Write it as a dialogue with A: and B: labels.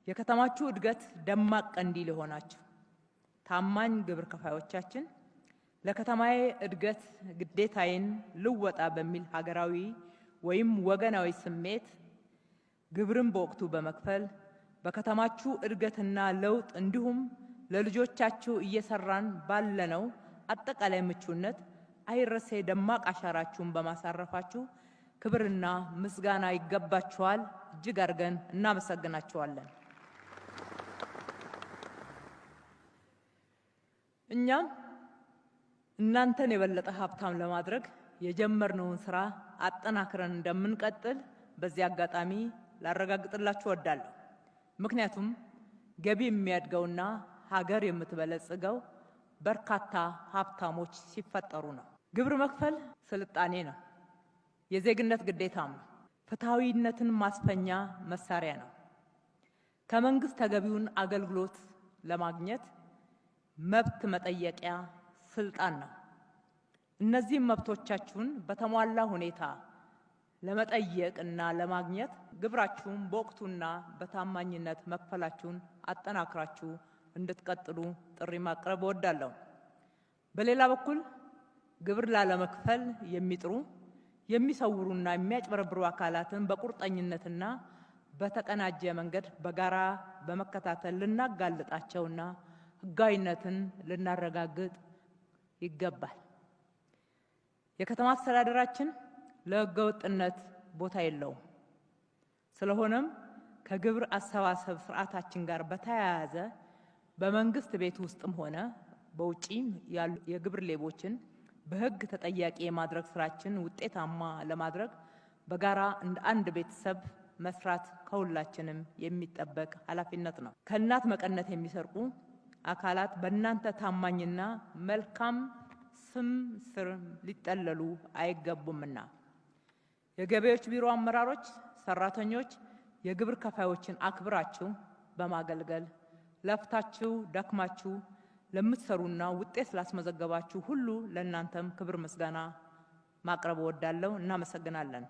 A: የከተማችሁ እድገት ደማቅ ቀንዲል ሆናችሁ ታማኝ ግብር ከፋዮቻችን ለከተማዬ እድገት ግዴታዬን ልወጣ በሚል ሀገራዊ ወይም ወገናዊ ስሜት ግብርን በወቅቱ በመክፈል በከተማችሁ እድገትና ለውጥ እንዲሁም ለልጆቻችሁ እየሰራን ባለነው አጠቃላይ ምቹነት አይረሴ ደማቅ አሻራችሁን በማሳረፋችሁ ክብርና ምስጋና ይገባችኋል። እጅግ አድርገን እናመሰግናችኋለን። እኛም እናንተን የበለጠ ሀብታም ለማድረግ የጀመርነውን ስራ አጠናክረን እንደምንቀጥል በዚህ አጋጣሚ ላረጋግጥላችሁ እወዳለሁ። ምክንያቱም ገቢ የሚያድገውና ሀገር የምትበለጽገው በርካታ ሀብታሞች ሲፈጠሩ ነው። ግብር መክፈል ስልጣኔ ነው፣ የዜግነት ግዴታም ነው፣ ፍትሃዊነትን ማስፈኛ መሳሪያ ነው። ከመንግስት ተገቢውን አገልግሎት ለማግኘት መብት መጠየቂያ ስልጣን ነው። እነዚህም መብቶቻችሁን በተሟላ ሁኔታ ለመጠየቅና ለማግኘት ግብራችሁን በወቅቱና በታማኝነት መክፈላችሁን አጠናክራችሁ እንድትቀጥሉ ጥሪ ማቅረብ እወዳለሁ። በሌላ በኩል ግብር ላለመክፈል የሚጥሩ የሚሰውሩና የሚያጭበረብሩ አካላትን በቁርጠኝነትና በተቀናጀ መንገድ በጋራ በመከታተል ልናጋልጣቸውና ሕጋዊነትን ልናረጋግጥ ይገባል። የከተማ አስተዳደራችን ለሕገወጥነት ቦታ የለውም። ስለሆነም ከግብር አሰባሰብ ስርዓታችን ጋር በተያያዘ በመንግስት ቤት ውስጥም ሆነ በውጪም ያሉ የግብር ሌቦችን በሕግ ተጠያቂ የማድረግ ስራችን ውጤታማ ለማድረግ በጋራ እንደ አንድ ቤተሰብ መስራት ከሁላችንም የሚጠበቅ ኃላፊነት ነው። ከእናት መቀነት የሚሰርቁ አካላት በእናንተ ታማኝና መልካም ስም ስር ሊጠለሉ አይገቡምና የገቢዎች ቢሮ አመራሮች፣ ሰራተኞች የግብር ከፋዮችን አክብራችሁ በማገልገል ለፍታችሁ ደክማችሁ ለምትሰሩና ውጤት ስላስመዘገባችሁ ሁሉ ለእናንተም ክብር ምስጋና ማቅረብ እወዳለሁ። እናመሰግናለን።